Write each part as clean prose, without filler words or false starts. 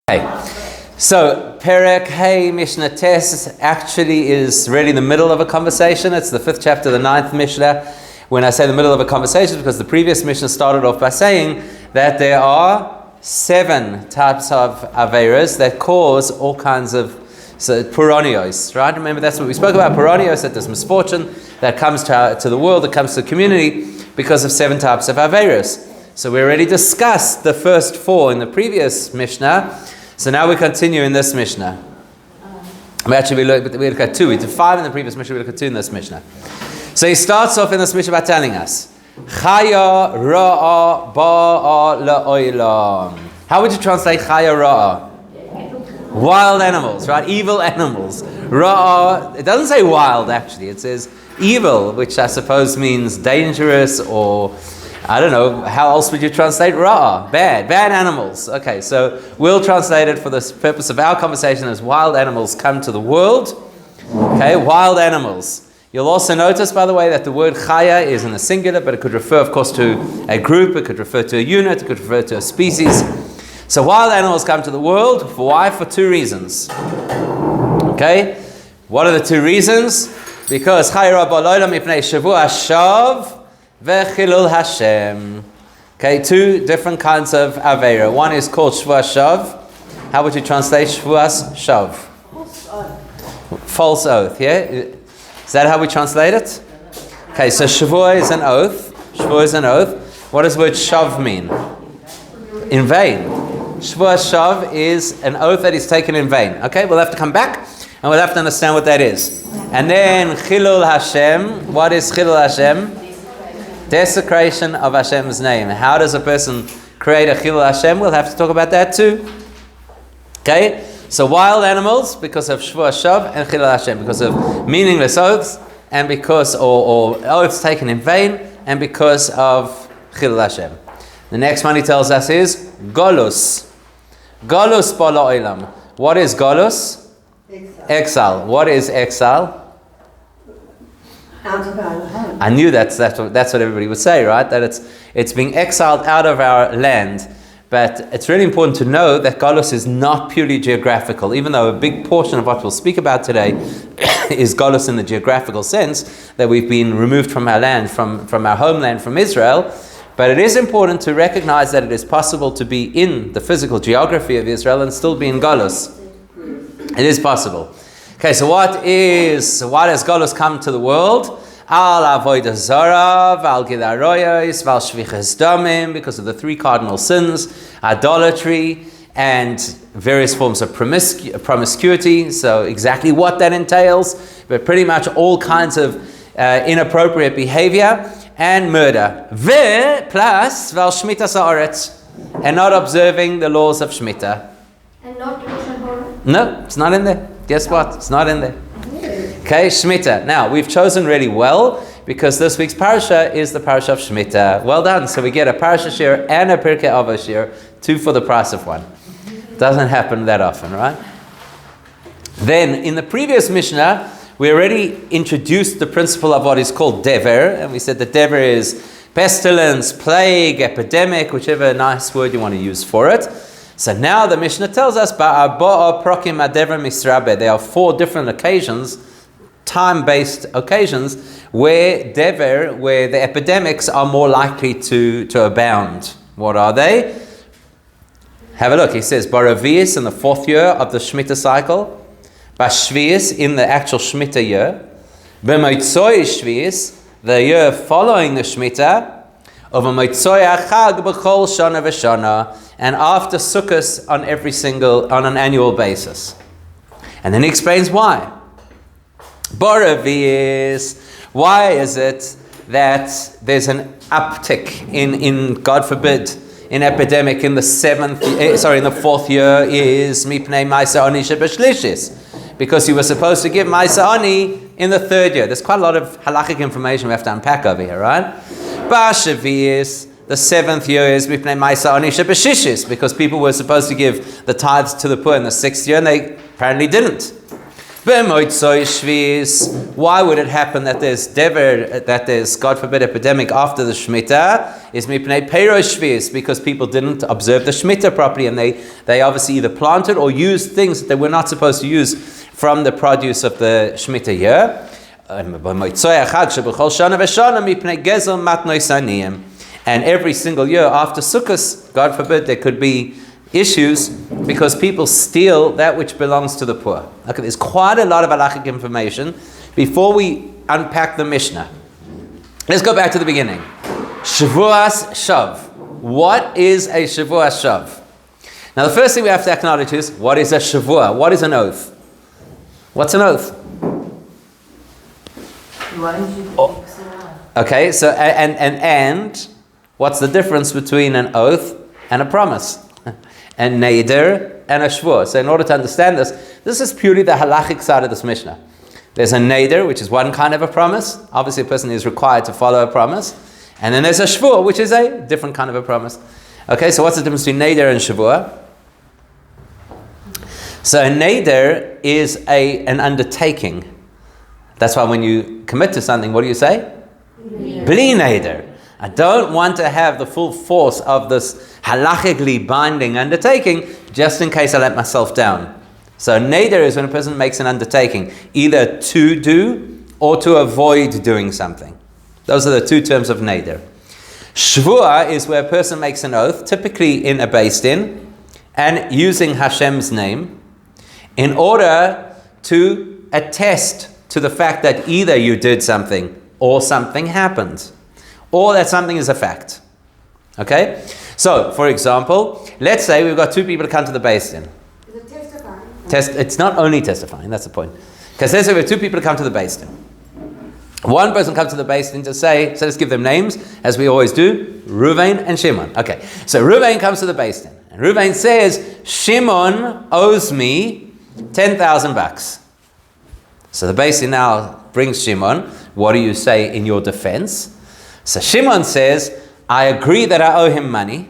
Okay, so Pirkei Mishnah Tes actually is really the middle of a conversation. It's the 5th chapter, the 9th Mishnah. When I say the middle of a conversation, because the previous Mishnah started off by saying that there are 7 types of Averas that cause all kinds of Puranios, right? Remember, that's what we spoke about, Puranios, that there's misfortune that comes to the world, that comes to the community because of 7 types of Averas. So we already discussed the first 4 in the previous Mishnah. So now we continue in this Mishnah. We look at 2. We did 5 in the previous Mishnah. We look at 2 in this Mishnah. So he starts off in this Mishnah by telling us, Chaya ra'a ba'a la'olam. How would you translate Chaya ra'a? Wild animals, right? Evil animals. Ra'a, it doesn't say wild actually. It says evil, which I suppose means dangerous, or I don't know, how else would you translate ra'a? Bad animals. Okay, so we'll translate it for the purpose of our conversation as wild animals come to the world. Okay, wild animals. You'll also notice, by the way, that the word chaya is in the singular, but it could refer, of course, to a group, it could refer to a unit, it could refer to a species. So wild animals come to the world. For why? For 2 reasons. Okay, what are the 2 reasons? Because chaya ra'a ba'olam mipnei shavua shav Vechilul Hashem. Okay, 2 different kinds of Avera. One is called Shvuas Shav. How would you translate Shvuas Shav? False oath, yeah? Is that how we translate it? Okay, so Shavua is an oath. Shavua is an oath. What does the word Shav mean? In vain. Shvuas Shav is an oath that is taken in vain. Okay, we'll have to come back and we'll have to understand what that is. And then Chilul Hashem. What is Chilul Hashem? Desecration of Hashem's name. How does a person create a Chilul Hashem? We'll have to talk about that too. Okay? So wild animals because of Shvuas Shav, and Chilul Hashem because of meaningless oaths, and because, or oaths taken in vain, and because of Chilul Hashem. The next one he tells us is Golus. Golus bala olam. What is Golus? Exile. What is exile? Out of our home. I knew that's what everybody would say, right? That it's being exiled out of our land. But it's really important to know that Golus is not purely geographical, even though a big portion of what we'll speak about today is Golus in the geographical sense, that we've been removed from our land, from our homeland, from Israel. But it is important to recognize that it is possible to be in the physical geography of Israel and still be in Golus. It is possible. Okay, so why does Golus come to the world? Al avodah zara, val gilaroyos, val shvichas damim, because of the 3 cardinal sins, idolatry, and various forms of promiscuity. So exactly what that entails, but pretty much all kinds of inappropriate behavior, and murder. Ve plus val shmitas haaretz, and not observing the laws of shmita. And not Lashon Hara? No, it's not in there. Guess what? It's not in there. Okay, Shemitah. Now, we've chosen really well because this week's parasha is the parasha of Shemitah. Well done. So we get a parasha share and a Pirkei Avos share, 2 for the price of 1. Doesn't happen that often, right? Then, in the previous Mishnah, we already introduced the principle of what is called dever, and we said that dever is pestilence, plague, epidemic, whichever nice word you want to use for it. So now the Mishnah tells us, there are 4 different occasions, time-based occasions, where the epidemics are more likely to abound. What are they? Have a look. He says, Baravias in the 4th year of the Shemitah cycle, Bashvias in the actual Shemitah year, B'moitzoi Shvias, the year following the Shemitah, of a Moitzoi Chag b'chol shana v'shana, and after Sukkot on an annual basis. And then he explains why. Boravius, why is it that there's an uptick in God forbid, in epidemic in the 4th year is Mipnei Maisa Ani Shebeshlishis, because you were supposed to give Maisa Ani in the 3rd year. There's quite a lot of halachic information we have to unpack over here, right? Bashavius, the 7th year is Mipnei Maisa Ani Shebeshishis, because people were supposed to give the tithes to the poor in the 6th year and they apparently didn't. B'moitzoi Shvis, why would it happen that there's, God forbid, epidemic after the Shemitah? Is mipnei Pirkei Shvis, because people didn't observe the Shemitah properly, and they obviously either planted or used things that they were not supposed to use from the produce of the Shemitah year. And every single year after Sukkot, God forbid, there could be issues because people steal that which belongs to the poor. Okay, there's quite a lot of halachic information before we unpack the Mishnah. Let's go back to the beginning. Shavuos Shav. What is a Shavuos Shav? Now the first thing we have to acknowledge is, what is a Shavuah? What is an oath? What's an oath? Okay, so and what's the difference between an oath and a promise? And neder and a shvur. So in order to understand this is purely the halachic side of this Mishnah. There's a neder, which is one kind of a promise. Obviously a person is required to follow a promise. And then there's a shvur, which is a different kind of a promise. Okay, so what's the difference between neder and shvur? So a neder is an undertaking. That's why when you commit to something, what do you say? Bli neder. I don't want to have the full force of this halachically binding undertaking just in case I let myself down. So neder is when a person makes an undertaking, either to do or to avoid doing something. Those are the two terms of neder. Shvuah is where a person makes an oath, typically in a Beis Din, and using Hashem's name, in order to attest to the fact that either you did something or something happened, or that something is a fact. Okay? So, for example, let's say we've got two people to come to the Beis Din. Is it testifying? It's not only testifying, that's the point. Because let's say we have two people to come to the Beis Din. One person comes to the Beis Din to say, so let's give them names, as we always do, Ruvain and Shimon. Okay, so Ruvain comes to the Beis Din, and Ruvain says, Shimon owes me 10,000 bucks. So the Beis Din now brings Shimon. What do you say in your defense? So Shimon says, I agree that I owe him money,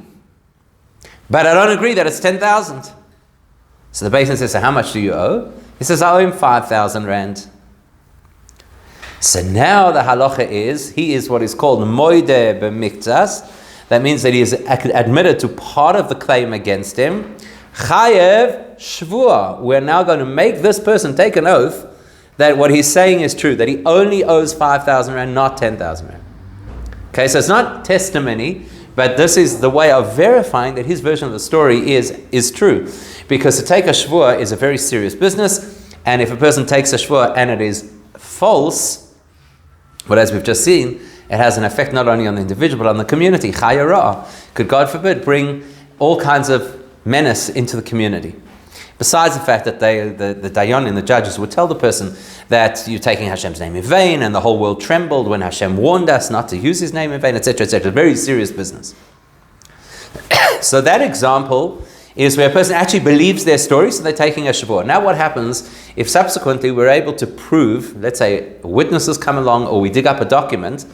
but I don't agree that it's 10,000. So the Beis Din says, so how much do you owe? He says, I owe him 5,000 rand. So now the halacha is, he is what is called moide b'miktas. That means that he is admitted to part of the claim against him. Chayev shvua. We're now going to make this person take an oath that what he's saying is true, that he only owes 5,000 rand, not 10,000 rand. Okay, so it's not testimony, but this is the way of verifying that his version of the story is true. Because to take a shvua is a very serious business, and if a person takes a shvua and it is false, but as we've just seen, it has an effect not only on the individual but on the community. Chayara could, God forbid, bring all kinds of menace into the community. Besides the fact that the dayanim, the judges, would tell the person that you're taking Hashem's name in vain, and the whole world trembled when Hashem warned us not to use his name in vain, etc., etc. Very serious business. So that example is where a person actually believes their story, so they're taking a shavua. Now what happens if subsequently we're able to prove, let's say witnesses come along or we dig up a document,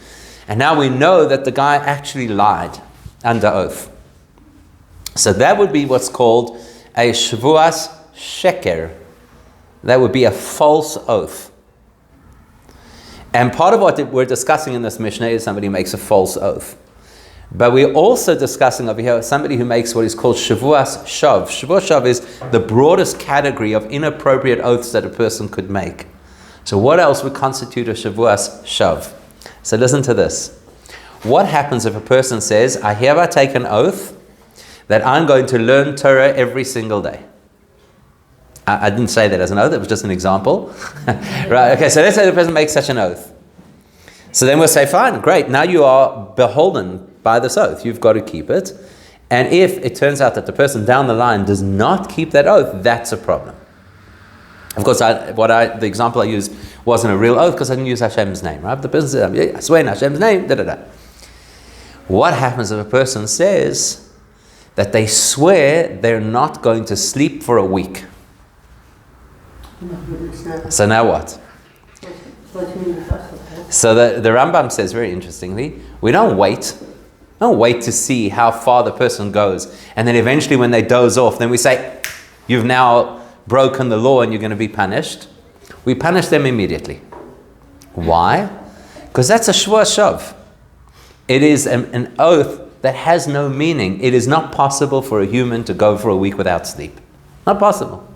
and now we know that the guy actually lied under oath. So that would be what's called a shavuas sheker. That would be a false oath. And part of what we're discussing in this Mishnah is somebody who makes a false oath. But we're also discussing over here somebody who makes what is called shavuas shav. Shavuas shav is the broadest category of inappropriate oaths that a person could make. So what else would constitute a shavuas shav? So listen to this. What happens if a person says, I hereby take an oath that I'm going to learn Torah every single day? I didn't say that as an oath, it was just an example. Right, okay, so let's say the person makes such an oath. So then we'll say, fine, great, now you are beholden by this oath. You've got to keep it. And if it turns out that the person down the line does not keep that oath, that's a problem. Of course, the example I used wasn't a real oath because I didn't use Hashem's name, right? The person said, I swear in Hashem's name, da-da-da. What happens if a person says that they swear they're not going to sleep for a week? So now what? So the Rambam says very interestingly, we don't wait to see how far the person goes, and then eventually when they doze off, then we say, you've now broken the law and you're going to be punished. We punish them immediately. Why? Because that's a shvua shav. It is an oath that has no meaning. It is not possible for a human to go for a week without sleep. Not possible.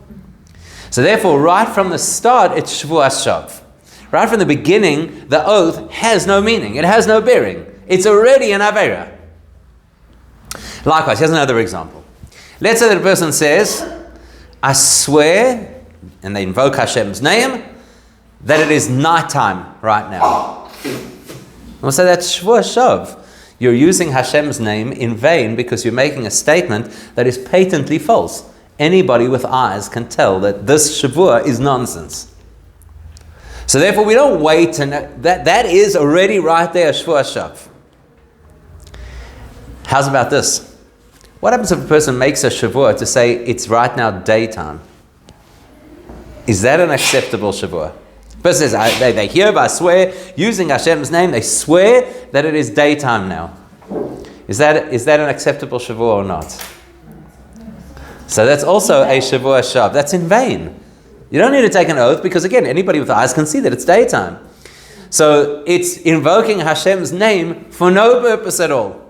So therefore, right from the start, it's shvua shav. Right from the beginning, the oath has no meaning. It has no bearing. It's already an avera. Likewise, here's another example. Let's say that a person says, I swear, and they invoke Hashem's name, that it is nighttime right now. We'll say that's shvua shav. You're using Hashem's name in vain because you're making a statement that is patently false. Anybody with eyes can tell that this shavua is nonsense. So therefore we don't wait, and that is already right there, shvua shav. How's about this? What happens if a person makes a shavua to say it's right now daytime? Is that an acceptable shavua? The person says, they hereby swear, using Hashem's name, they swear that it is daytime now. Is that an acceptable shavua or not? So that's also a shavua shav. That's in vain. You don't need to take an oath because, again, anybody with eyes can see that it's daytime. So it's invoking Hashem's name for no purpose at all.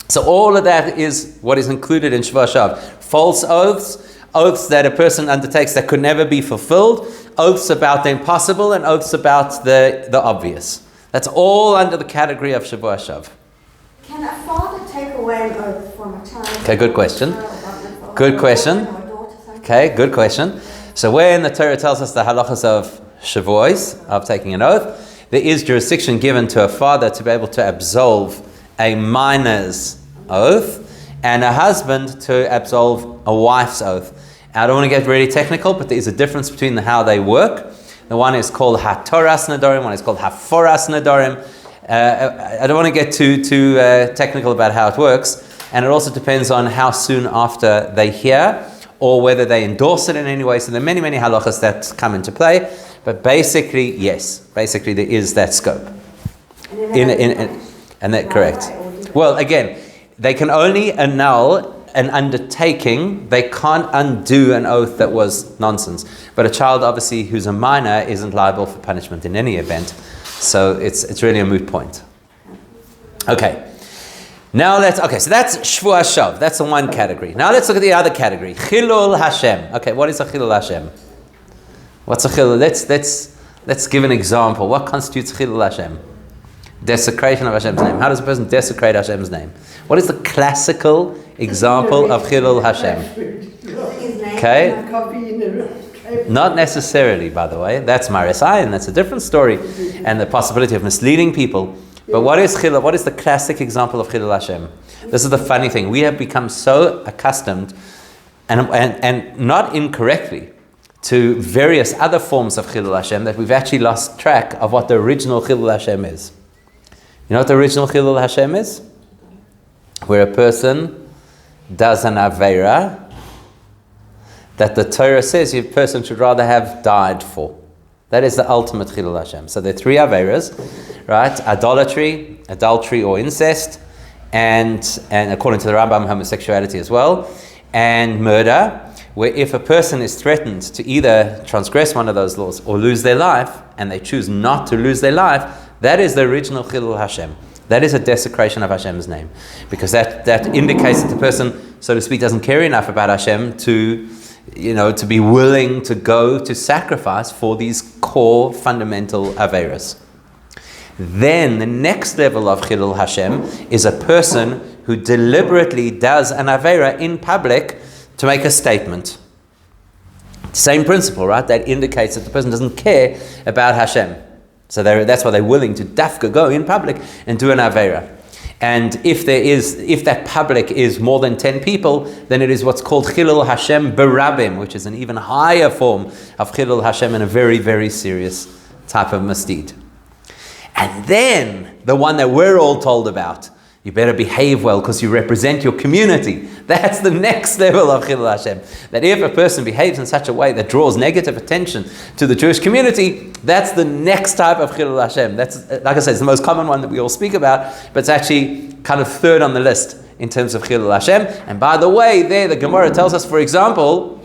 So all of that is what is included in shvua shav. False oaths, oaths that a person undertakes that could never be fulfilled, oaths about the impossible, and oaths about the obvious. That's all under the category of shvua shav. Can a father take away an oath from a child? Okay, good question. Good question. Okay, good question. So where in the Torah tells us the halachas of shavuos, of taking an oath, there is jurisdiction given to a father to be able to absolve a minor's oath and a husband to absolve a wife's oath. I don't want to get really technical, but there is a difference between how they work. The one is called hatoras nedarim, one is called haforas nedarim. I don't want to get too technical about how it works, and it also depends on how soon after they hear or whether they endorse it in any way. So there are many, many halachas that come into play, but basically, yes, basically there is that scope. And that correct. Well, again, they can only annul an undertaking. They can't undo an oath that was nonsense. But a child, obviously, who's a minor, isn't liable for punishment in any event. So it's really a moot point. Okay. So that's shvua shav. That's the one category. Now let's look at the other category. Chilul Hashem. Okay, what is a chilul Hashem? What's a chilul? Let's give an example. What constitutes chilul Hashem? Desecration of Hashem's name. How does a person desecrate Hashem's name? What is the classical example of chilul Hashem? Okay. Not necessarily, by the way. That's Maris Ayin. That's a different story, and the possibility of misleading people. But what is chilul? What is the classic example of chilul Hashem? This is the funny thing. We have become so accustomed, and not incorrectly, to various other forms of chilul Hashem that we've actually lost track of what the original chilul Hashem is. You know what the original chilul Hashem is? Where a person does an aveira that the Torah says a person should rather have died for. That is the ultimate chilul Hashem. So there are three aveiras, right? Idolatry, adultery or incest, and according to the Rambam, homosexuality as well, and murder, where if a person is threatened to either transgress one of those laws or lose their life, and they choose not to lose their life, that is the original chilul Hashem. That is a desecration of Hashem's name, because that indicates that the person, so to speak, doesn't care enough about Hashem to be willing to go to sacrifice for these core fundamental aveiras. Then the next level of chilul Hashem is a person who deliberately does an aveira in public to make a statement. Same principle, right? That indicates that the person doesn't care about Hashem. So that's why they're willing to dafka go in public and do an aveira. And if that public is more than 10 people, then it is what's called chilul Hashem berabim, which is an even higher form of chilul Hashem and a very, very serious type of misdeed. And then the one that we're all told about, you better behave well because you represent your community. That's the next level of chilul Hashem. That if a person behaves in such a way that draws negative attention to the Jewish community, that's the next type of chilul Hashem. That's, like I said, it's the most common one that we all speak about, but it's actually kind of third on the list in terms of chilul Hashem. And by the way, there the Gemara tells us, for example,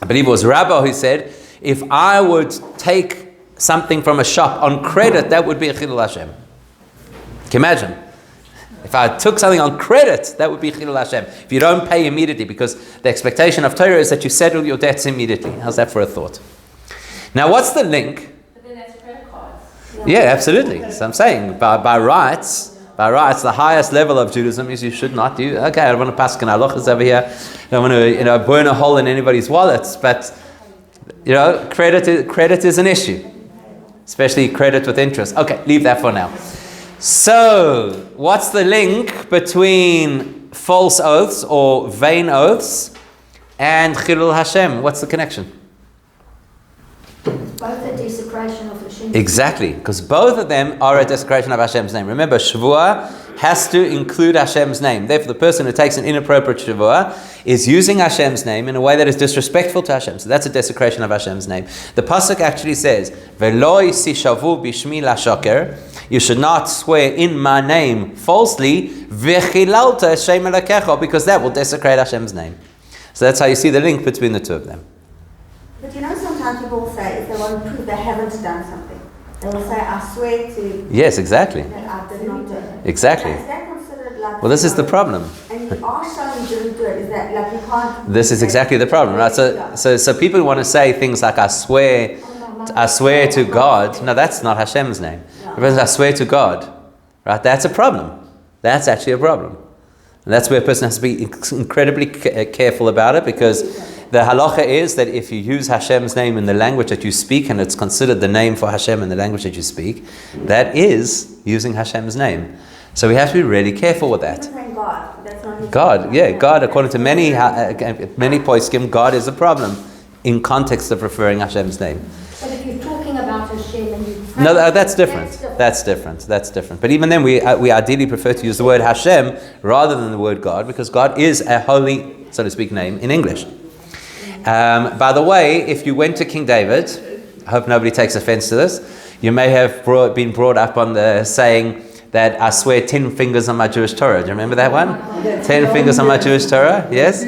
I believe it was Rabbah who said, if I would take something from a shop on credit, that would be a Chilul Hashem. Can you imagine? If I took something on credit, that would be Chilul Hashem. If you don't pay immediately, because the expectation of Torah is that you settle your debts immediately. How's that for a thought? Now, what's the link? But then that's credit cards. Yeah, absolutely. So I'm saying, by rights, the highest level of Judaism is you should not do. Okay, I don't want to pass halachas over here. I don't want to, burn a hole in anybody's wallets. But credit is an issue, especially credit with interest. Okay, leave that for now. So, what's the link between false oaths or vain oaths and Chilul Hashem? What's the connection? Both a desecration of Hashem. Exactly, because both of them are a desecration of Hashem's name. Remember, Shavua has to include Hashem's name. Therefore, the person who takes an inappropriate Shavua is using Hashem's name in a way that is disrespectful to Hashem. So that's a desecration of Hashem's name. The pasuk actually says, "V'lo yisishavu bishmi lashoker." You should not swear in my name falsely, v'chilalta Hashem elakecha, because that will desecrate Hashem's name. So that's how you see the link between the two of them. But sometimes people will say, if they want to prove they haven't done something, they will say, I swear to Yes, exactly. that I did not do it. Exactly. Is that considered like... Well, this is the problem. And you are showing you didn't do it. Is that like you can't... This is exactly the problem, right? So people want to say things like, I swear to God. No, that's not Hashem's name. I swear to God. Right? That's a problem. That's actually a problem. And that's where a person has to be incredibly careful about it, because the halacha is that if you use Hashem's name in the language that you speak, and it's considered the name for Hashem in the language that you speak, that is using Hashem's name. So we have to be really careful with that. God. That's not his God, yeah, God, according to many poskim, God is a problem in context of referring Hashem's name. But if you're talking about Hashem and you... No, that's different. That's different. But even then, we ideally prefer to use the word Hashem rather than the word God, because God is a holy, so to speak, name in English. By the way, if you went to King David, I hope nobody takes offense to this, you may have been brought up on the saying that I swear 10 fingers on my Jewish Torah. Do you remember that one? 10 fingers on my Jewish Torah, yes?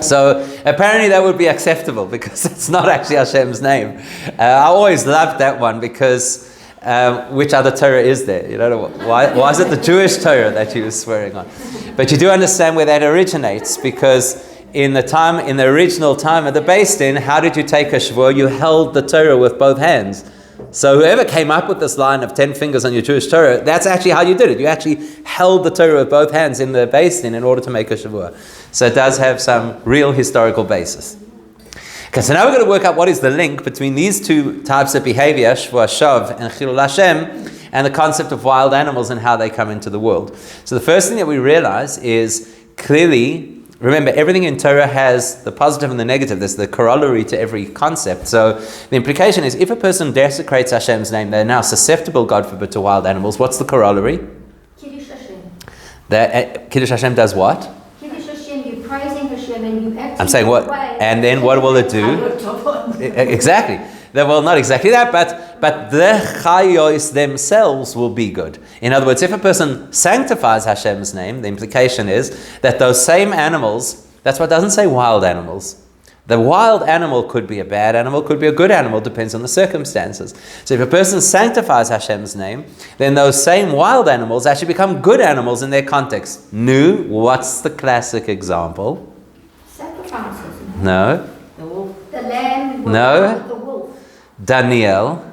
So apparently that would be acceptable, because it's not actually Hashem's name. I always loved that one, because which other Torah is there? Why is it the Jewish Torah that he was swearing on? But you do understand where that originates, because in the original time of the Beis Din, how did you take a Shavuot? You held the Torah with both hands. So whoever came up with this line of 10 fingers on your Jewish Torah, that's actually how you did it. You actually held the Torah with both hands in the Beis Din in order to make a Shavuot. So it does have some real historical basis. Okay, so now we're going to work out what is the link between these two types of behavior, Shavuot Shav and Chilul Hashem, and the concept of wild animals and how they come into the world. So the first thing that we realize is clearly, remember, everything in Torah has the positive and the negative. There's the corollary to every concept. So the implication is, if a person desecrates Hashem's name, they're now susceptible, God forbid, to wild animals. What's the corollary? Kiddush Hashem. Kiddush Hashem does what? Kiddush Hashem, you're praising Hashem and you acting... I'm saying what? And then what will it do? Exactly. Well, not exactly that, but the chayos themselves will be good. In other words, if a person sanctifies Hashem's name, the implication is that those same animals, that's what it doesn't say wild animals. The wild animal could be a bad animal, could be a good animal, depends on the circumstances. So if a person sanctifies Hashem's name, then those same wild animals actually become good animals in their context. What's the classic example? Sacrifices. No. The wolf. The lamb. No. The wolf. Daniel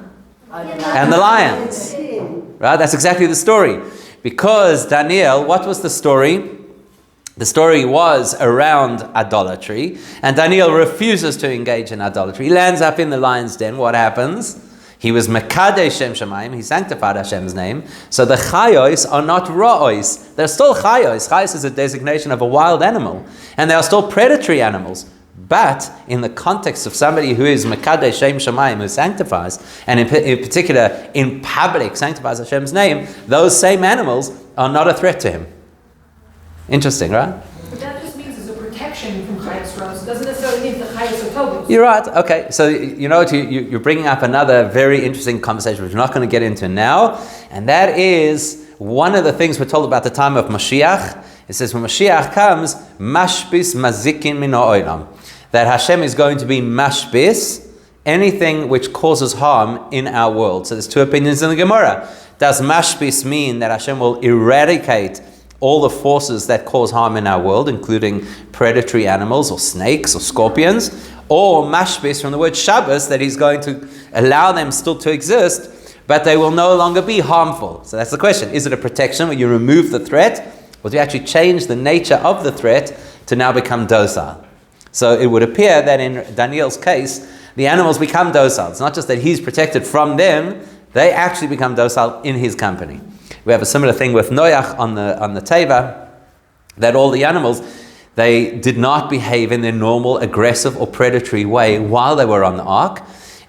and the lions. Right? That's exactly the story. Because Daniel, what was the story? The story was around idolatry, and Daniel refuses to engage in idolatry. He lands up in the lion's den. What happens? He was Mekadesh Shem Shamayim. He sanctified Hashem's name. So the chayos are not ra'os. They're still chayos. Chayos is a designation of a wild animal, and they are still predatory animals. But in the context of somebody who is Mekadesh Shem Shamayim, who sanctifies, and in particular in public sanctifies Hashem's name, those same animals are not a threat to him. Interesting, right? But that just means it's a protection from Chayas Rose. It doesn't necessarily mean the Chayas are Tobos. You're right. Okay, so you know what? You're bringing up another very interesting conversation, which we're not going to get into now, and that is one of the things we're told about the time of Mashiach. It says when Mashiach comes, Mashbis Mazikin Min Ha'olam, that Hashem is going to be mashbis, anything which causes harm in our world. So there's two opinions in the Gemara. Does mashbis mean that Hashem will eradicate all the forces that cause harm in our world, including predatory animals or snakes or scorpions? Or mashbis from the word Shabbos, that he's going to allow them still to exist, but they will no longer be harmful. So that's the question. Is it a protection where you remove the threat, or do you actually change the nature of the threat to now become docile? So it would appear that in Daniel's case, the animals become docile. It's not just that he's protected from them, they actually become docile in his company. We have a similar thing with Noach on the Teva, that all the animals, they did not behave in their normal aggressive or predatory way while they were on the ark.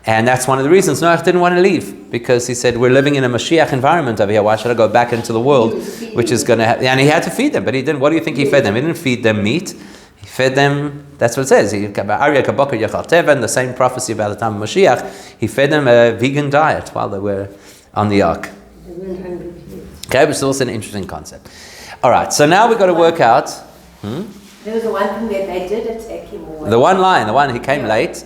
And that's one of the reasons Noach didn't want to leave, because he said, we're living in a Mashiach environment over here. Why should I go back into the world, which is going to happen? And he had to feed them, but he didn't. What do you think he fed them? He didn't feed them meat. He fed them, that's what it says. In the same prophecy about the time of Mashiach, he fed them a vegan diet while they were on the ark. Okay, which is also an interesting concept. All right, so now we've got to work out. There was the one thing that they did attack him. The one he came late,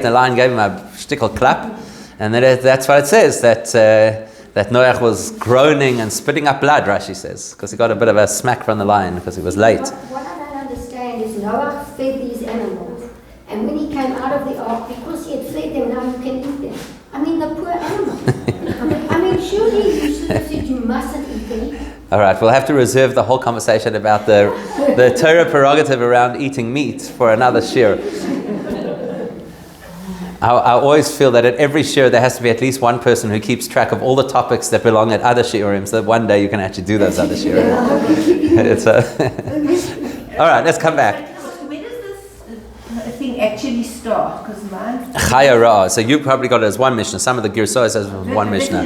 the lion gave him a shtickle clap, and then that's what it says, that Noach was groaning and spitting up blood, Rashi says, because he got a bit of a smack from the lion because he was late. What I don't understand is Noah fed these animals, and when he came out of the ark, because he had fed them, now you can eat them. I mean, the poor animals. I mean, surely you should have said you mustn't eat them. All right, we'll have to reserve the whole conversation about the Torah prerogative around eating meat for another shir. I always feel that at every shir there has to be at least one person who keeps track of all the topics that belong at other shiurim, so that one day you can actually do those other shiurim. All right, let's come back. When does this thing actually start? Because mine... Chaya Ra'ah. So you probably got it as one Mishnah. Some of the Girsah says one Mishnah.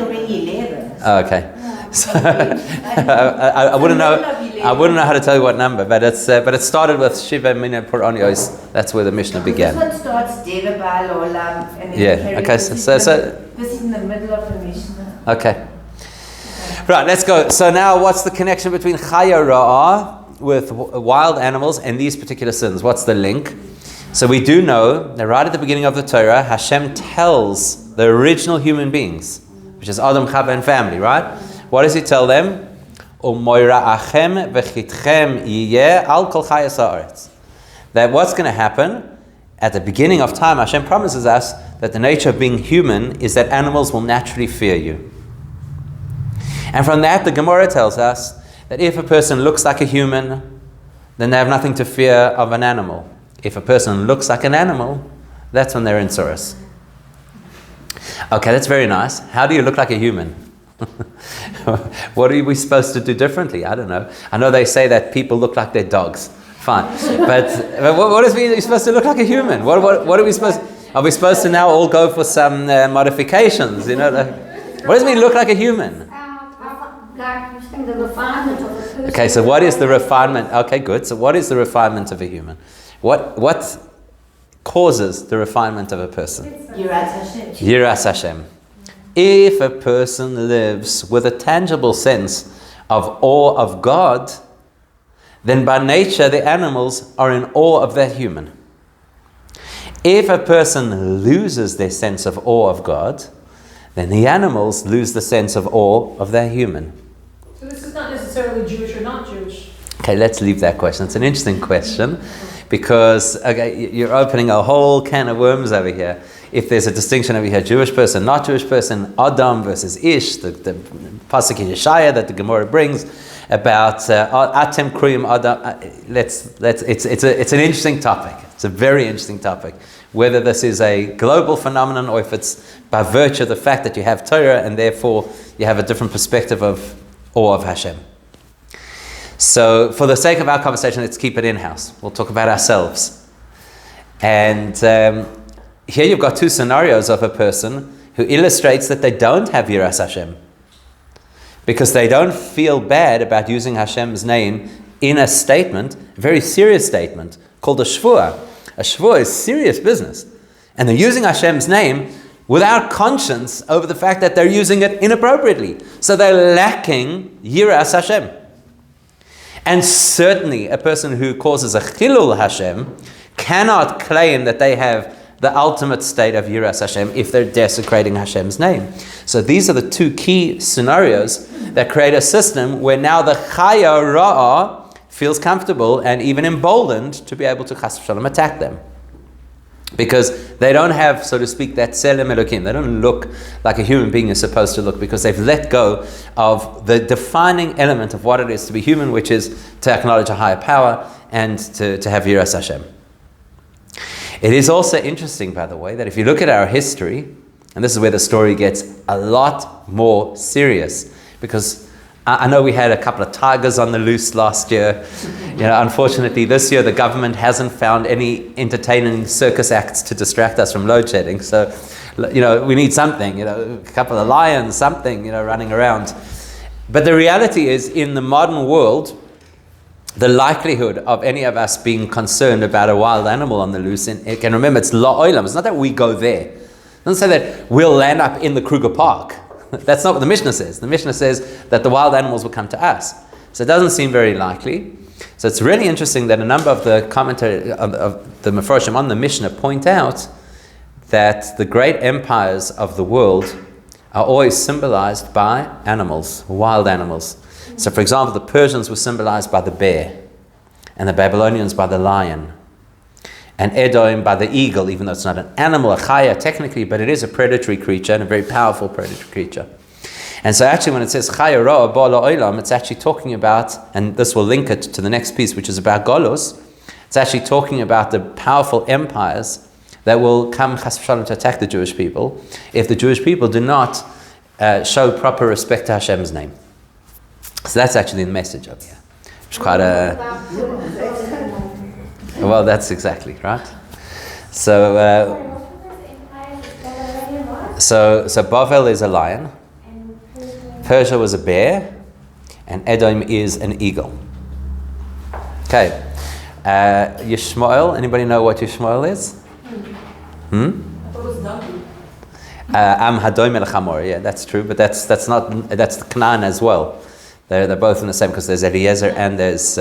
Oh, okay. So, I wouldn't know. I wouldn't know how to tell you what number, but it started with Shiva Mina Puranios. That's where the Mishnah began. This one starts Devabal Olam, and then Yeah. Okay. So this is in the middle of the Mishnah. Okay. Right. Let's go. So now, what's the connection between Chaya Ra'ah with wild animals and these particular sins? What's the link? So we do know that right at the beginning of the Torah, Hashem tells the original human beings, which is Adam, Chava, and family, right? What does he tell them? That what's going to happen at the beginning of time, Hashem promises us that the nature of being human is that animals will naturally fear you. And from that, the Gemara tells us that if a person looks like a human, then they have nothing to fear of an animal. If a person looks like an animal, that's when they're in Tzuras. Okay, that's very nice. How do you look like a human? What are we supposed to do differently? I don't know. I know they say that people look like their dogs. Fine. But what does it mean that you're supposed to look like a human? What are we supposed... Are we supposed to now all go for some modifications? You know, what does it mean look like a human? The refinement of a person. Okay, so what is the refinement? Okay, good. So what is the refinement of a human? What causes the refinement of a person? Yiras Hashem. If a person lives with a tangible sense of awe of God, then by nature the animals are in awe of that human. If a person loses their sense of awe of God, then the animals lose the sense of awe of their human. So this is not necessarily Jewish or not Jewish. Okay, let's leave that question. It's an interesting question because you're opening a whole can of worms over here. If there's a distinction over here, Jewish person, not Jewish person, Adam versus Ish, the pasuk in Yeshaya that the Gemara brings about Atem Kriyim Adam. It's an interesting topic. It's a very interesting topic. Whether this is a global phenomenon or if it's by virtue of the fact that you have Torah and therefore you have a different perspective of awe of Hashem. So, for the sake of our conversation, let's keep it in-house. We'll talk about ourselves. And here you've got two scenarios of a person who illustrates that they don't have Yiras Hashem. Because they don't feel bad about using Hashem's name in a statement, a very serious statement, called a shvuah. A shvuah is serious business. And they're using Hashem's name without conscience over the fact that they're using it inappropriately. So they're lacking Yiras Hashem. And certainly a person who causes a chilul Hashem cannot claim that they have the ultimate state of Yiras Hashem if they're desecrating Hashem's name. So these are the two key scenarios that create a system where now the Chaya Ra'ah feels comfortable and even emboldened to be able to Chas v'Shalom attack them. Because they don't have, so to speak, that Tselem Elokim. They don't look like a human being is supposed to look, because they've let go of the defining element of what it is to be human, which is to acknowledge a higher power and to have Yiras Hashem. It is also interesting, by the way, that if you look at our history, and this is where the story gets a lot more serious, because I know we had a couple of tigers on the loose last year. Unfortunately, this year the government hasn't found any entertaining circus acts to distract us from load shedding. So, we need something, a couple of lions, something, running around. But the reality is, in the modern world, the likelihood of any of us being concerned about a wild animal on the loose, and remember, it's la'olam. It's not that we go there. It doesn't say that we'll land up in the Kruger Park. That's not what the Mishnah says. The Mishnah says that the wild animals will come to us. So it doesn't seem very likely. So it's really interesting that a number of the commentary of the Mefarshim on the Mishnah point out that the great empires of the world are always symbolized by animals, wild animals. So for example, the Persians were symbolized by the bear, and the Babylonians by the lion, and Edom by the eagle, even though it's not an animal, a chaya technically, but it is a predatory creature, and a very powerful predatory creature. And so actually when it says chaya ra'ah ba'la olam, it's actually talking about, and this will link it to the next piece, which is about Golos, it's actually talking about the powerful empires that will come chas v'shalom to attack the Jewish people if the Jewish people do not show proper respect to Hashem's name. So that's actually the message of here. It's quite a... Well, that's exactly right. So Bavel is a lion, Persia was a bear, and Edom is an eagle. Okay. Yishmael, anybody know what Yishmael is? I thought it was donkey. Am Hadoim el Chamor, yeah, that's true, but that's Canaan as well. They're both in the same, because there's Eliezer and there's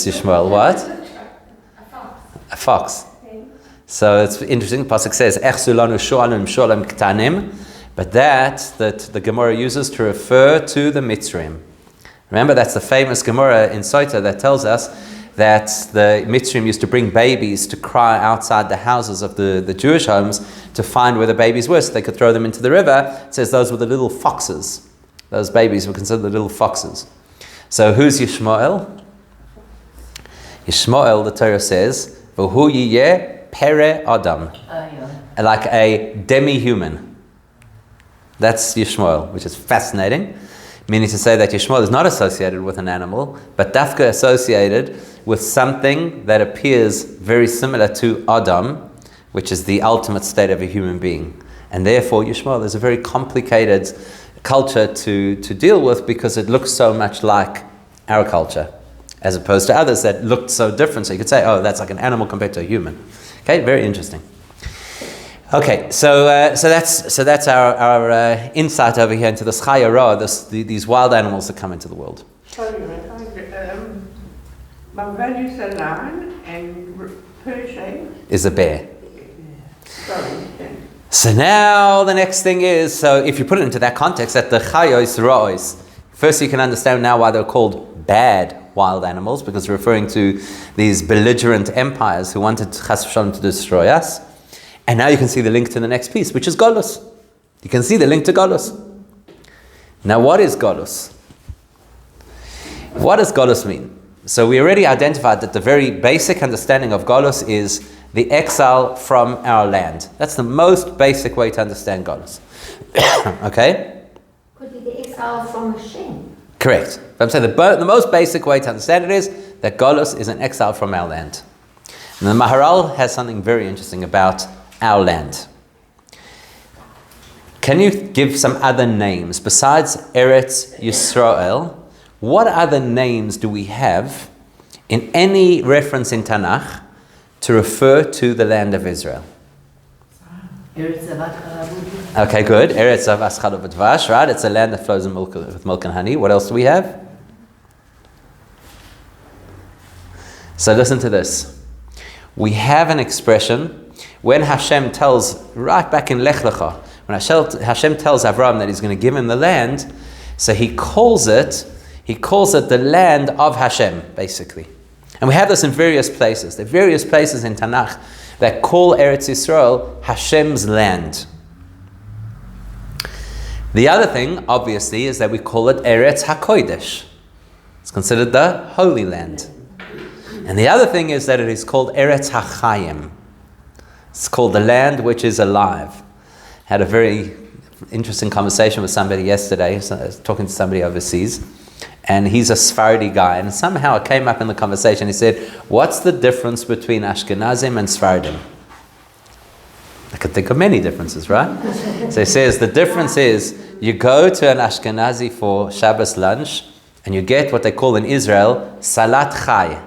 Yishmael. What? A fox. So it's interesting. Pasuk says, "Echsulanu shoalim shoalim ktanim," but that the Gemara uses to refer to the Mitzrayim. Remember, that's the famous Gemara in Sota that tells us that the Mitzrayim used to bring babies to cry outside the houses of the Jewish homes to find where the babies were, so they could throw them into the river. It says those were the little foxes. Those babies were considered the little foxes. So who's Yishmael? Yishmael, the Torah says, "V'hu yiyeh pere adam," like a demi-human. That's Yishmael, which is fascinating. Meaning to say that Yishmael is not associated with an animal, but dafka associated with something that appears very similar to Adam, which is the ultimate state of a human being. And therefore Yishmael is a very complicated culture to deal with, because it looks so much like our culture, as opposed to others that looked so different. So you could say, oh, that's like an animal compared to a human. Okay, very interesting. Okay, so that's our insight over here into the chaya ra'ah, these wild animals that come into the world. Sorry, Bavel is a lion and Pirkei is a bear. Sorry. So now the next thing is, so if you put it into that context, that the chayos ra'os, first you can understand now why they're called bad wild animals, because they're referring to these belligerent empires who wanted chas v'shalom to destroy us. And now you can see the link to the next piece, which is Golos. You can see the link to Golos. Now what is Golos? What does Golos mean? So we already identified that the very basic understanding of Golos is the exile from our land. That's the most basic way to understand Golos. Okay? Could be the exile from Hashem. Correct. But I'm saying the most basic way to understand it is that Golos is an exile from our land. And the Maharal has something very interesting about our land. Can you give some other names besides Eretz Yisrael? What other names do we have in any reference in Tanakh to refer to the land of Israel? Okay, good. Eretz Avos Dvash, right? It's a land that flows with milk and honey. What else do we have? So listen to this. We have an expression when Hashem tells, right back in Lech Lecha, when Hashem tells Avraham that he's going to give him the land, so he calls it the land of Hashem, basically. And we have this in various places. There are various places in Tanakh that call Eretz Yisrael Hashem's land. The other thing, obviously, is that we call it Eretz HaKodesh. It's considered the Holy Land. And the other thing is that it is called Eretz HaChayim. It's called the land which is alive. Had a very interesting conversation with somebody yesterday, so I was talking to somebody overseas, and he's a Sephardi guy, and somehow it came up in the conversation. He said, what's the difference between Ashkenazim and Sephardim? I could think of many differences, right? So he says the difference is you go to an Ashkenazi for Shabbos lunch and you get what they call in Israel salat chai.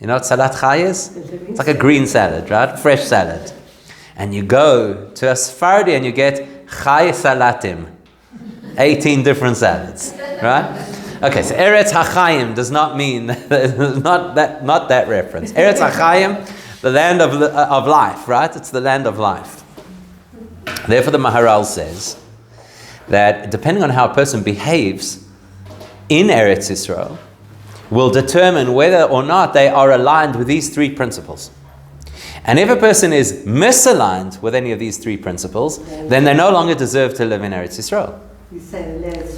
You know what salat chai is? It's like a green salad, right? Fresh salad. And you go to a Sephardi and you get chai salatim. 18 different salads, right? Okay, so Eretz HaChayim does not mean, not that reference. Eretz HaChayim, the land of life, right? It's the land of life. Therefore, the Maharal says that depending on how a person behaves in Eretz Yisrael will determine whether or not they are aligned with these three principles. And if a person is misaligned with any of these three principles, then they no longer deserve to live in Eretz Yisrael.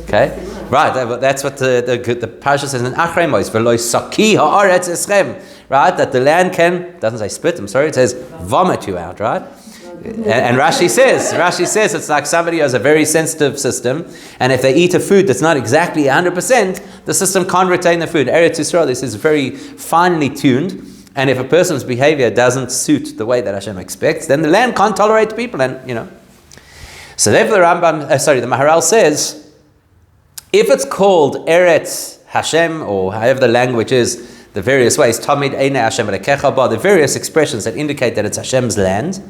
Okay, right. That's what the parasha says in Achrei Mos. V'lo saki haaretz eschem. Right, that the land doesn't say spit. I'm sorry, it says vomit you out. Right, and Rashi says it's like somebody who has a very sensitive system, and if they eat a food that's not exactly 100%, the system can't retain the food. Eretz Yisrael, this is very finely tuned, and if a person's behavior doesn't suit the way that Hashem expects, then the land can't tolerate the people, and you know. So therefore the Maharal says, if it's called Eretz Hashem, or however the language is, the various ways, Tamid Eine Hashem Elekecha Ba, the various expressions that indicate that it's Hashem's land,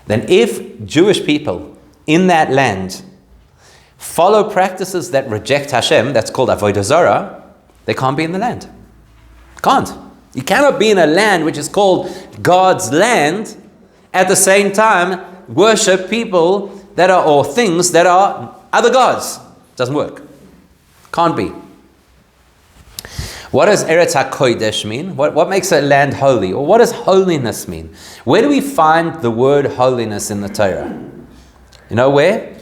then if Jewish people in that land follow practices that reject Hashem, that's called Avodah Zarah, they can't be in the land. Can't. You cannot be in a land which is called God's land, at the same time worship people that are, or things that are other gods. Doesn't work. Can't be. What does Eretz HaKodesh mean? What makes a land holy? Or what does holiness mean? Where do we find the word holiness in the Torah? You know where?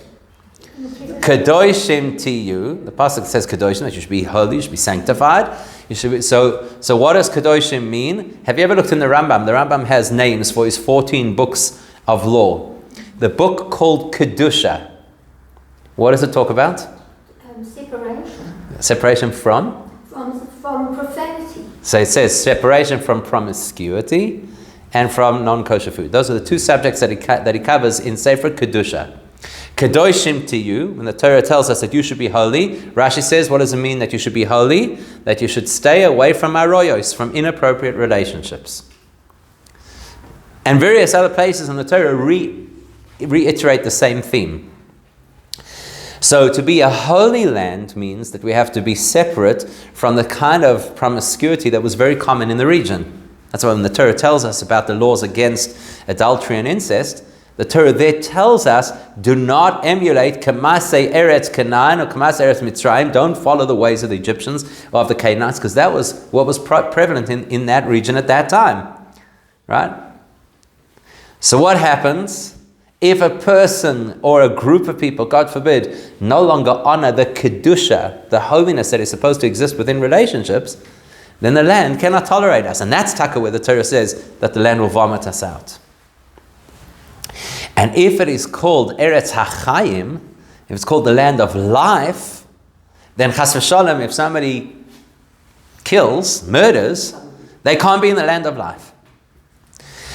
Kadoshim Tiyu. The pasuk says Kadoshim, that you should be holy, you should be sanctified. You should be, so what does Kadoshim mean? Have you ever looked in the Rambam? The Rambam has names for his 14 books of law. The book called Kedusha. What does it talk about? Separation. Separation from? From profanity. So it says separation from promiscuity and from non-kosher food. Those are the two subjects that he covers in Sefer Kedusha. Kadoshim to you, when the Torah tells us that you should be holy, Rashi says, what does it mean that you should be holy? That you should stay away from aroyos, from inappropriate relationships. And various other places in the Torah reiterate the same theme. So to be a holy land means that we have to be separate from the kind of promiscuity that was very common in the region. That's why when the Torah tells us about the laws against adultery and incest, the Torah there tells us, do not emulate Kamasei Eretz Canaan or Kamasei Eretz Mitzrayim. Don't follow the ways of the Egyptians or of the Canaanites, because that was what was prevalent in that region at that time. Right? So what happens if a person or a group of people, God forbid, no longer honor the Kedusha, the holiness that is supposed to exist within relationships? Then the land cannot tolerate us. And that's taka where the Torah says that the land will vomit us out. And if it is called Eretz HaChayim, if it's called the land of life, then Chas v'Shalom, if somebody kills, murders, they can't be in the land of life.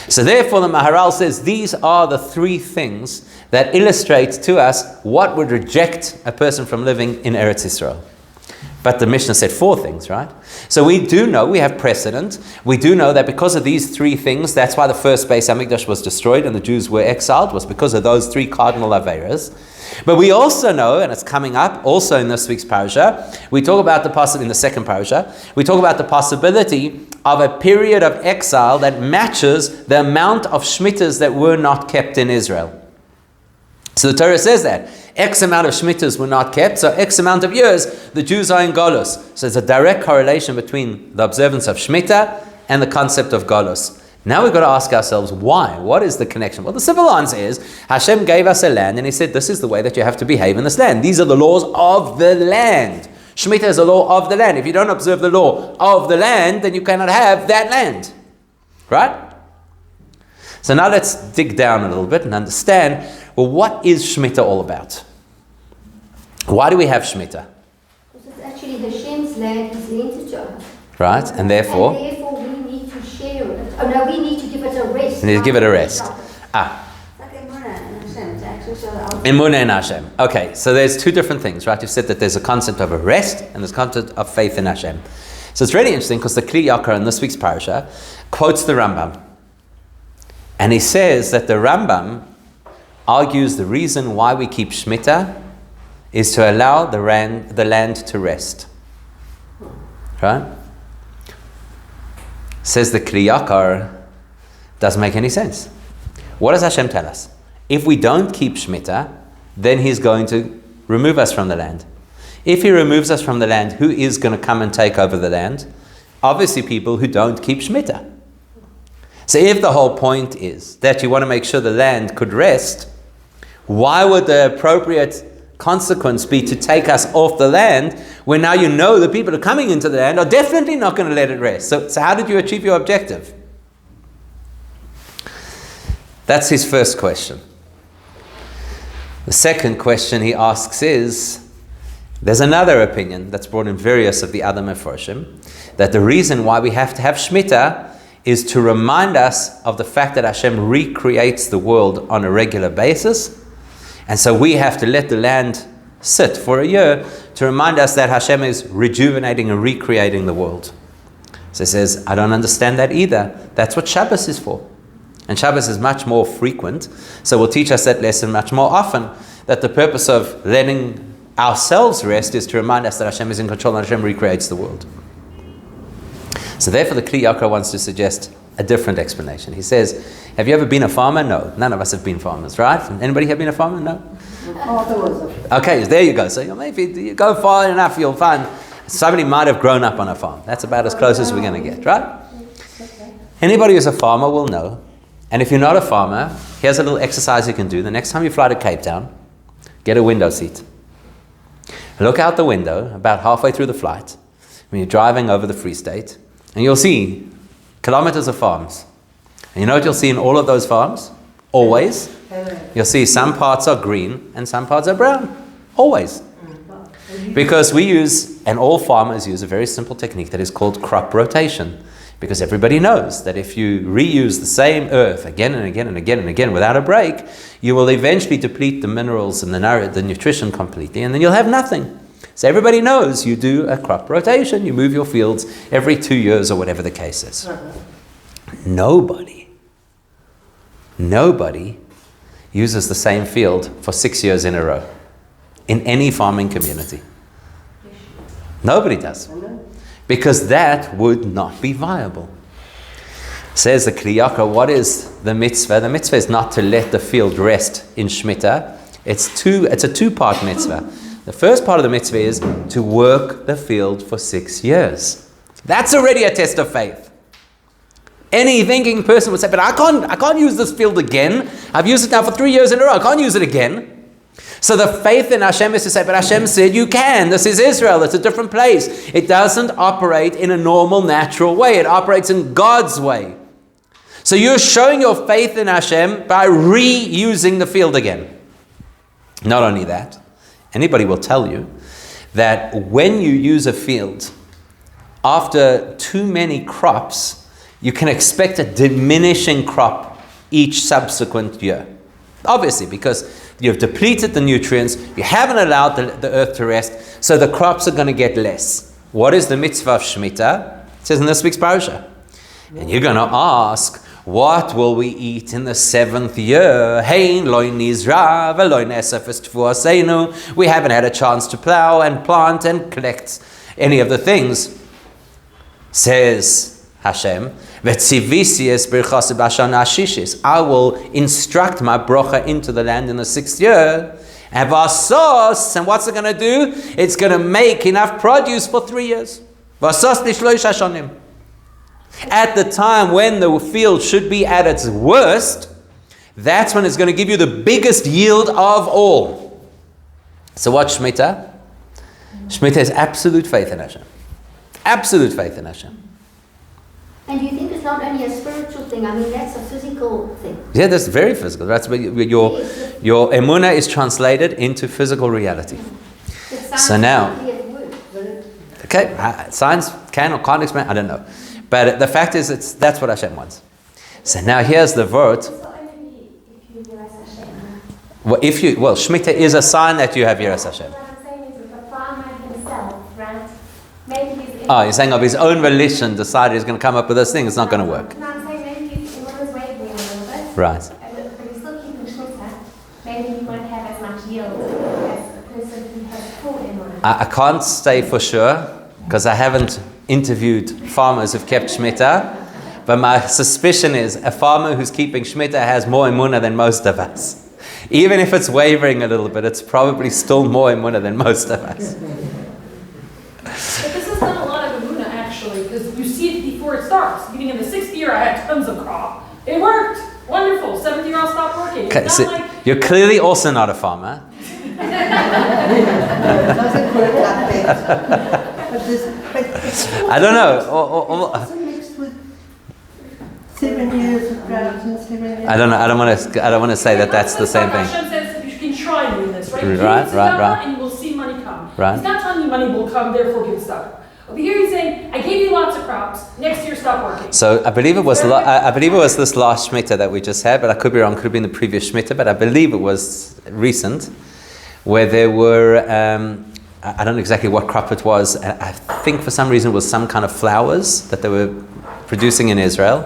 So therefore the Maharal says these are the three things that illustrate to us what would reject a person from living in Eretz Yisrael. But the Mishnah said four things, right? So we do know, we have precedent. We do know that because of these three things, that's why the first Beis HaMikdash was destroyed and the Jews were exiled, was because of those three cardinal averas. But we also know, and it's coming up also in this week's parasha, we talk about the possibility, in the second parasha, we talk about the possibility of a period of exile that matches the amount of Shemitahs that were not kept in Israel. So the Torah says that X amount of Shemitahs were not kept, so X amount of years the Jews are in Golus. So there's a direct correlation between the observance of Shemitah and the concept of Golus. Now we've got to ask ourselves, why? What is the connection? Well, the simple answer is, Hashem gave us a land and He said, this is the way that you have to behave in this land. These are the laws of the land. Shemitah is a law of the land. If you don't observe the law of the land, then you cannot have that land. Right? So now let's dig down a little bit and understand, well, what is Shemitah all about? Why do we have Shemitah? Because it's actually Hashem's land, He's lent it to us. Right? And therefore we need to share it. Oh no, we need to give it a rest. we need to give it a rest. It's like Emunah and Hashem, to actually show the ultimate. Emunah and Hashem. Okay, so there's two different things, right? You've said that there's a concept of a rest and there's a concept of faith in Hashem. So it's really interesting because the Kli Yakar in this week's parasha quotes the Rambam. And he says that the Rambam argues the reason why we keep Shemitah is to allow the land to rest. Right? Says the Kli Yakar, doesn't make any sense. What does Hashem tell us? If we don't keep Shemitah, then He's going to remove us from the land. If He removes us from the land, who is going to come and take over the land? Obviously people who don't keep Shemitah. So if the whole point is that you want to make sure the land could rest, why would the appropriate consequence be to take us off the land when now you know the people who are coming into the land are definitely not going to let it rest? So how did you achieve your objective? That's his first question. The second question he asks is, there's another opinion that's brought in various of the other Meforshim, that the reason why we have to have Shemitah is to remind us of the fact that Hashem recreates the world on a regular basis. And so we have to let the land sit for a year to remind us that Hashem is rejuvenating and recreating the world. So he says, I don't understand that either. That's what Shabbos is for. And Shabbos is much more frequent. So we'll teach us that lesson much more often, that the purpose of letting ourselves rest is to remind us that Hashem is in control and Hashem recreates the world. So therefore the Kli Yakar wants to suggest a different explanation. He says, have you ever been a farmer? No. None of us have been farmers, right? Anybody have been a farmer? No? Okay, there you go. So if you go far enough, you'll find somebody might have grown up on a farm. That's about as close as we're going to get, right? Anybody who's a farmer will know. And if you're not a farmer, here's a little exercise you can do. The next time you fly to Cape Town, get a window seat. Look out the window about halfway through the flight when you're driving over the Free State, and you'll see kilometers of farms. And you know what you'll see in all of those farms? Always. You'll see some parts are green and some parts are brown. Always. Because we use, and all farmers use, a very simple technique that is called crop rotation. Because everybody knows that if you reuse the same earth again and again and again and again without a break, you will eventually deplete the minerals and the nutrition completely, and then you'll have nothing. So everybody knows you do a crop rotation. You move your fields every 2 years or whatever the case is. Nobody uses the same field for 6 years in a row in any farming community. Nobody does. Because that would not be viable. Says the Kli Yakar, what is the mitzvah? The mitzvah is not to let the field rest in Shemitah. It's a two-part mitzvah. The first part of the mitzvah is to work the field for 6 years. That's already a test of faith. Any thinking person would say, but I can't use this field again. I've used it now for 3 years in a row. I can't use it again. So the faith in Hashem is to say, but Hashem said you can. This is Israel. It's a different place. It doesn't operate in a normal, natural way. It operates in God's way. So you're showing your faith in Hashem by reusing the field again. Not only that, anybody will tell you that when you use a field, after too many crops, you can expect a diminishing crop each subsequent year. Obviously, because you've depleted the nutrients, you haven't allowed the earth to rest, so the crops are going to get less. What is the mitzvah of Shemitah? It says in this week's parasha. And you're going to ask, what will we eat in the 7th year? Hein loy nizra veloy nesef es tfuaseinu. We haven't had a chance to plow and plant and collect any of the things. Says Hashem, v'tzivisi es birchas b'ashana hashishis. I will instruct my brocha into the land in the 6th year. And vasos, and what's it going to do? It's going to make enough produce for 3 years. Vasos l'shlosh hashanim. At the time when the field should be at its worst, that's when it's going to give you the biggest yield of all. So what's Shemitah? Shemitah is absolute faith in Hashem. Absolute faith in Hashem. And do you think it's not only a spiritual thing? I mean, that's a physical thing. Yeah, that's very physical. That's where your emunah is translated into physical reality. So now, okay, science can or can't explain, I don't know. But the fact is, that's what Hashem wants. So now here's the word. Well, Shemitah is a sign that you have Yiras Hashem. Oh, you're saying of his own volition decided he's going to come up with this thing, it's not going to work. No, I'm saying maybe he's in his way there a little bit. Right. But he's still keeping Shemitah. Maybe he won't have as much yield as a person who has full emunah. I can't say for sure, because I haven't interviewed farmers who've kept Shemitah, but my suspicion is a farmer who's keeping Shemitah has more emunah than most of us. Even if it's wavering a little bit, it's probably still more emunah than most of us. But this is not a lot of emunah, actually, because you see it before it starts. Meaning in the 6th year, I had tons of crop. It worked. Wonderful. 7th year, I'll stop working. Okay, It's so not like... you're clearly also not a farmer. Doesn't work like that. I don't know. Also mixed with 7 years of drought and 7 years. I don't know. I don't want to say that that's the same thing. Hashem says that you can try doing this, right? Right. And you will see money come. Right. He's not telling you money will come, therefore give stuff. Over here he's saying, I gave you lots of crops, next year stop working. So I believe it was this last Shemitah that we just had, but I could be wrong. Could have been the previous Shemitah, but I believe it was recent, where there were I don't know exactly what crop it was. I think for some reason it was some kind of flowers that they were producing in Israel.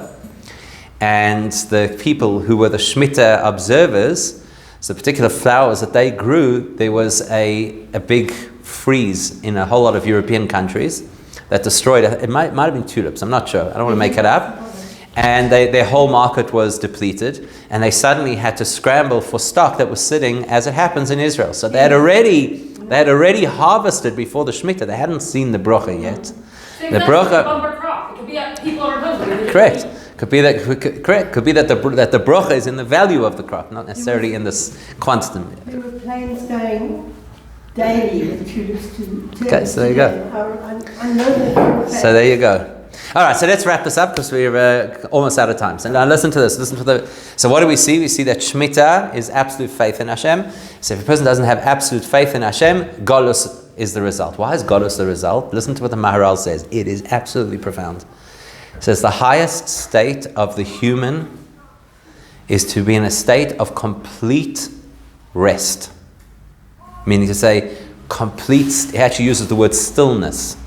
And the people who were the Shemitah observers, so the particular flowers that they grew, there was a big freeze in a whole lot of European countries that destroyed it. It might have been tulips, I'm not sure. I don't want to make it up. And their whole market was depleted, and they suddenly had to scramble for stock that was sitting, as it happens in Israel. So they had already harvested before the Shemitah. They hadn't seen the brocha yet. The brocha. Bumper crop. It could be that people are hungry. Correct. Could be that the brocha is in the value of the crop, not necessarily in this quantity. There were planes going daily with tulips to Okay, so there you go. I know that. So there you go. All right, so let's wrap this up because we're almost out of time. So now listen to this. So what do we see? We see that Shemitah is absolute faith in Hashem. So if a person doesn't have absolute faith in Hashem, Golus is the result. Why is Golus the result? Listen to what the Maharal says. It is absolutely profound. It says the highest state of the human is to be in a state of complete rest. Meaning to say complete, he actually uses the word stillness.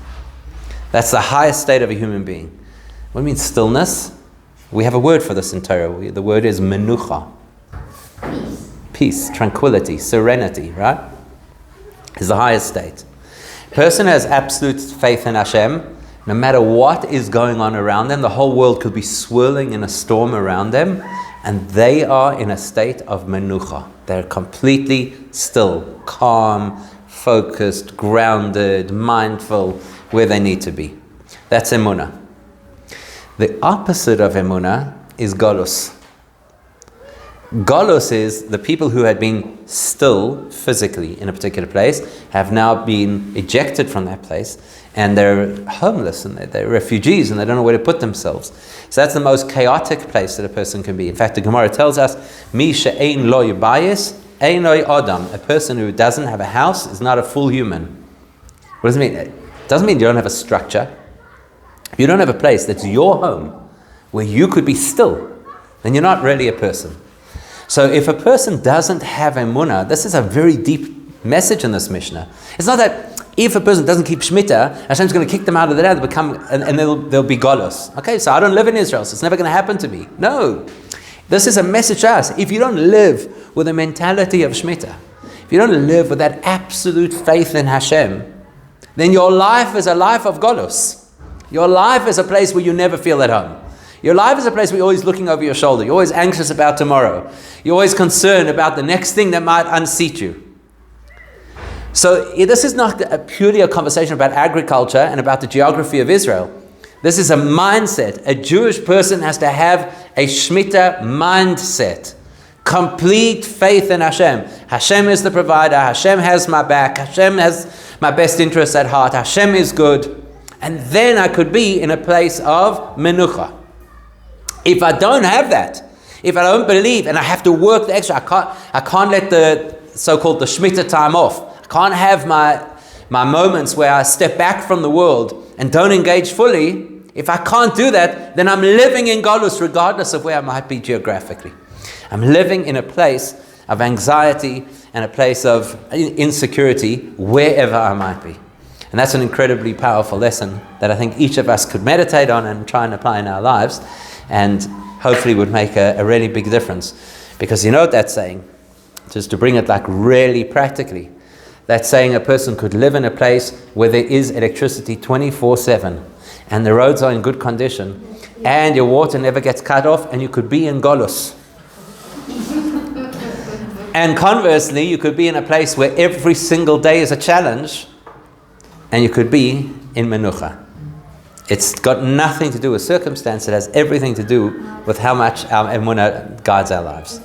That's the highest state of a human being. What do you mean stillness? We have a word for this in Torah. The word is menucha. Peace, tranquility, serenity, right? Is the highest state. Person has absolute faith in Hashem. No matter what is going on around them, the whole world could be swirling in a storm around them, and they are in a state of menucha. They're completely still, calm, focused, grounded, mindful, where they need to be. That's emunah. The opposite of emunah is golus. Golus is the people who had been still physically in a particular place have now been ejected from that place, and they're homeless and they're refugees and they don't know where to put themselves. So that's the most chaotic place that a person can be. In fact, the Gemara tells us, Mi she'ein lo yibayis, ein lo adam. A person who doesn't have a house is not a full human. What does it mean? It doesn't mean you don't have a structure. If you don't have a place that's your home where you could be still, then you're not really a person. So if a person doesn't have emunah, this is a very deep message in this Mishnah. It's not that if a person doesn't keep Shemitah, Hashem's going to kick them out of the land and they'll be golus. Okay, so I don't live in Israel, so it's never going to happen to me. No. This is a message to us. If you don't live with a mentality of Shemitah, if you don't live with that absolute faith in Hashem, then your life is a life of golus. Your life is a place where you never feel at home. Your life is a place where you're always looking over your shoulder. You're always anxious about tomorrow. You're always concerned about the next thing that might unseat you. So this is not purely a conversation about agriculture and about the geography of Israel. This is a mindset. A Jewish person has to have a Shemitah mindset. Complete faith in Hashem. Hashem is the provider. Hashem has my back. Hashem has my best interests at heart. Hashem is good. And then I could be in a place of menucha. If I don't have that, if I don't believe and I have to work the extra, I can't let the so-called the Shemitah time off. I can't have my moments where I step back from the world and don't engage fully. If I can't do that, then I'm living in Golus regardless of where I might be geographically. I'm living in a place of anxiety and a place of insecurity wherever I might be. And that's an incredibly powerful lesson that I think each of us could meditate on and try and apply in our lives, and hopefully would make a really big difference. Because you know what that's saying? Just to bring it like really practically, that's saying a person could live in a place where there is electricity 24/7 and the roads are in good condition and your water never gets cut off, and you could be in Golus. And conversely, you could be in a place where every single day is a challenge, and you could be in Menucha. It's got nothing to do with circumstance. It has everything to do with how much our emunah guides our lives.